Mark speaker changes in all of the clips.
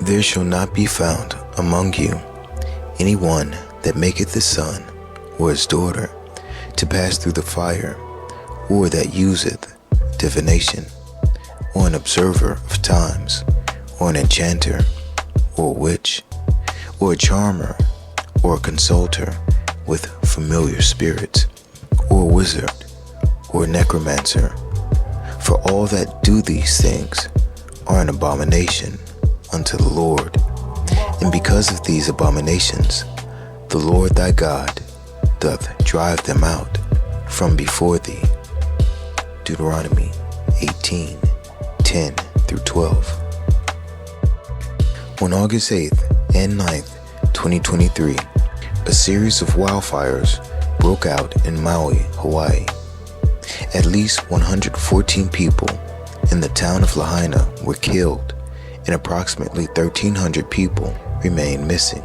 Speaker 1: There shall not be found among you any one that maketh his son or his daughter to pass through the fire, or that useth divination, or an observer of times, or an enchanter, or a witch, or a charmer, or a consulter with familiar spirits, or a wizard, or a necromancer. For all that do these things are an abomination unto the Lord. And because of these abominations, the Lord thy God doth drive them out from before thee. Deuteronomy 18:10-12. On August 8th and 9th, 2023, a series of wildfires broke out in Maui, Hawaii. At least 114 people in the town of Lahaina were killed, and approximately 1,300 people remain missing.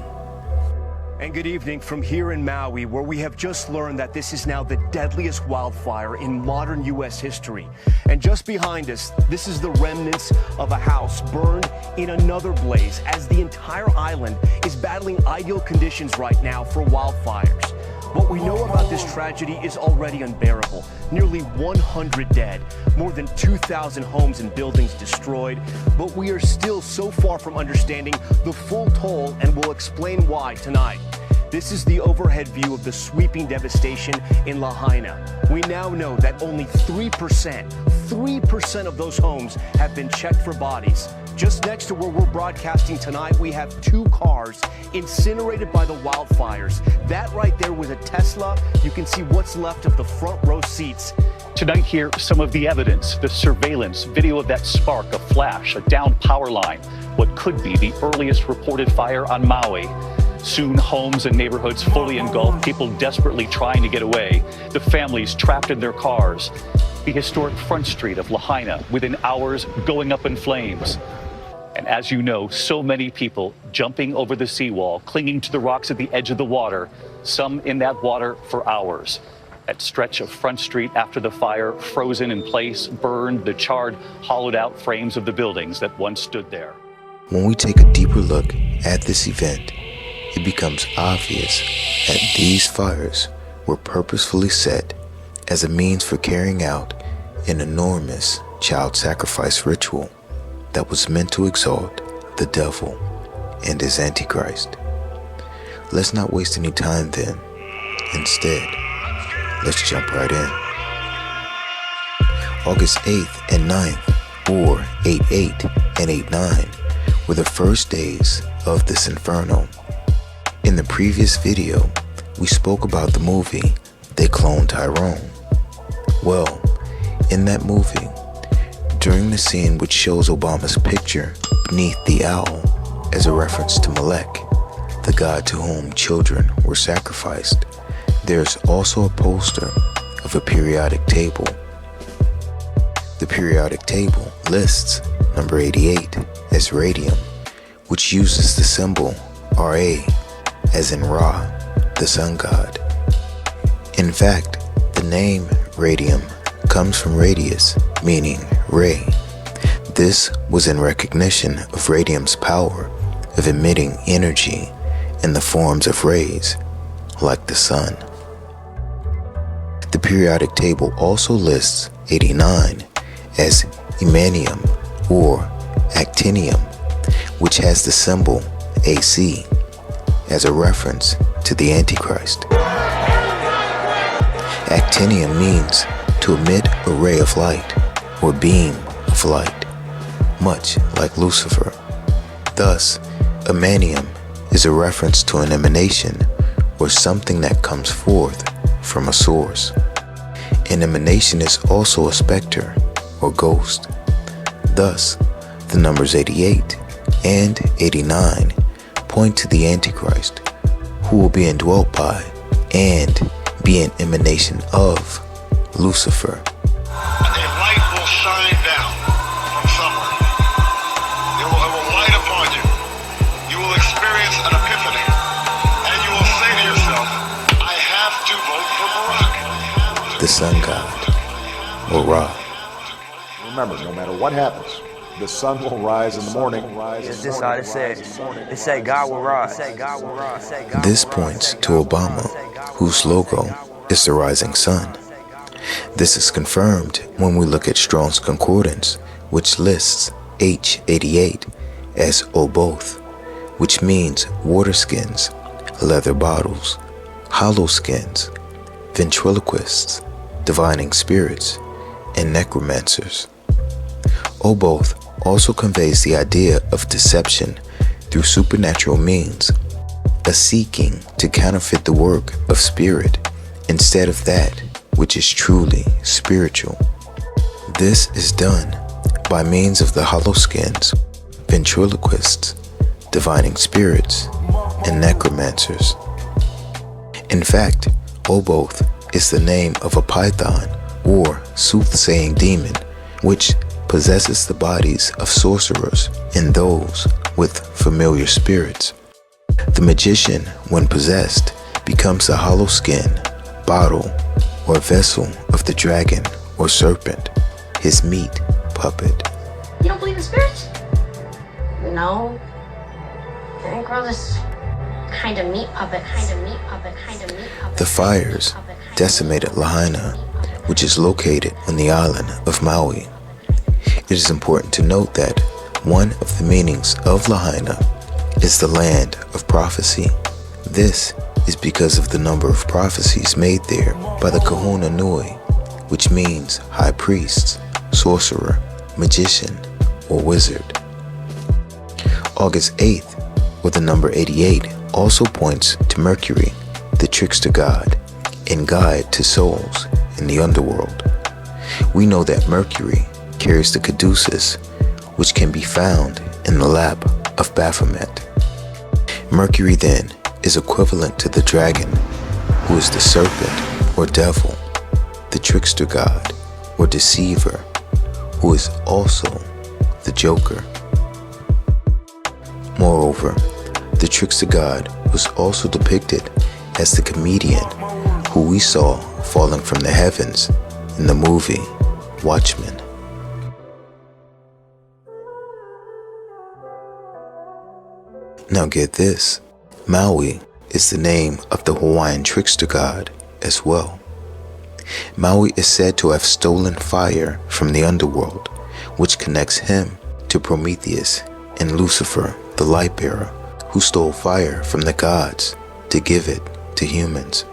Speaker 2: And good evening from here in Maui, where we have just learned that this is now the deadliest wildfire in modern U.S. history. And just behind us, this is the remnants of a house burned in another blaze, as the entire island is battling ideal conditions right now for wildfires. What we know about this tragedy is already unbearable. Nearly 100 dead, more than 2,000 homes and buildings destroyed, but we are still so far from understanding the full toll, and we'll explain why tonight. This is the overhead view of the sweeping devastation in Lahaina. We now know that only 3% of those homes have been checked for bodies. Just next to where we're broadcasting tonight, we have 2 cars incinerated by the wildfires. That right there was a Tesla. You can see what's left of the front row seats.
Speaker 3: Tonight here, some of the evidence, the surveillance, video of that spark, a flash, a downed power line, what could be the earliest reported fire on Maui. Soon homes and neighborhoods fully engulfed, people desperately trying to get away, the families trapped in their cars. The historic front street of Lahaina within hours going up in flames. And as you know, so many people jumping over the seawall, clinging to the rocks at the edge of the water, some in that water for hours. That stretch of Front Street after the fire, frozen in place, burned, the charred, hollowed out frames of the buildings that once stood there.
Speaker 1: When we take a deeper look at this event, it becomes obvious that these fires were purposefully set as a means for carrying out an enormous child sacrifice ritual that was meant to exalt the devil and his Antichrist. Let's not waste any time then. Instead, let's jump right in. August 8th and 9th, or 8/8 and 8/9, were the first days of this Infernal. In the previous video, we spoke about the movie They Cloned Tyrone. Well, in that movie, during the scene which shows Obama's picture beneath the owl as a reference to Molech, the god to whom children were sacrificed, there's also a poster of a periodic table. The periodic table lists number 88 as radium, which uses the symbol Ra as in Ra, the sun god. In fact, the name radium comes from radius, meaning ray. This was in recognition of radium's power of emitting energy in the forms of rays, like the sun. The periodic table also lists 89 as imanium or actinium, which has the symbol AC as a reference to the Antichrist. Actinium means to emit a ray of light or beam of light, much like Lucifer. Thus, emanium is a reference to an emanation or something that comes forth from a source. An emanation is also a specter or ghost. Thus, the numbers 88 and 89 point to the Antichrist, who will be indwelt by and be an emanation of Lucifer.
Speaker 4: A light will shine down from somewhere. It will light upon you. You will experience an epiphany, and you will say to yourself, I have to vote for Barack.
Speaker 1: The sun god, or Ra.
Speaker 5: Remember, no matter what happens, The sun will rise in the morning.
Speaker 6: Is this how it says? They say God will rise.
Speaker 1: This points to Obama, whose logo is the rising sun. This is confirmed when we look at Strong's Concordance, which lists H88 as O-both, which means water skins, leather bottles, hollow skins, ventriloquists, divining spirits, and necromancers. O-both also conveys the idea of deception through supernatural means, a seeking to counterfeit the work of spirit instead of that which is truly spiritual. This is done by means of the hollow skins, ventriloquists, divining spirits, and necromancers. In fact, O-both is the name of a python or soothsaying demon which possesses the bodies of sorcerers and those with familiar spirits. The magician, when possessed, becomes the hollow skin, bottle, or vessel of the dragon or serpent, his meat puppet.
Speaker 7: You don't believe in spirits? No. I grow this kind of meat puppet.
Speaker 1: The fires decimated Lahaina, which is located on the island of Maui. It is important to note that one of the meanings of Lahaina is the land of prophecy. This is because of the number of prophecies made there by the Kahuna Nui, which means high priests, sorcerer, magician, or wizard. August 8th, with the number 88, also points to Mercury, the trickster god and guide to souls in the underworld. We know that Mercury carries the caduceus, which can be found in the lap of Baphomet. Mercury then is equivalent to the dragon, who is the serpent or devil, the trickster god or deceiver, who is also the joker. Moreover, the trickster god was also depicted as the comedian who we saw falling from the heavens in the movie Watchmen. Now get this, Maui is the name of the Hawaiian trickster god as well. Maui is said to have stolen fire from the underworld, which connects him to Prometheus and Lucifer, the light bearer, who stole fire from the gods to give it to humans.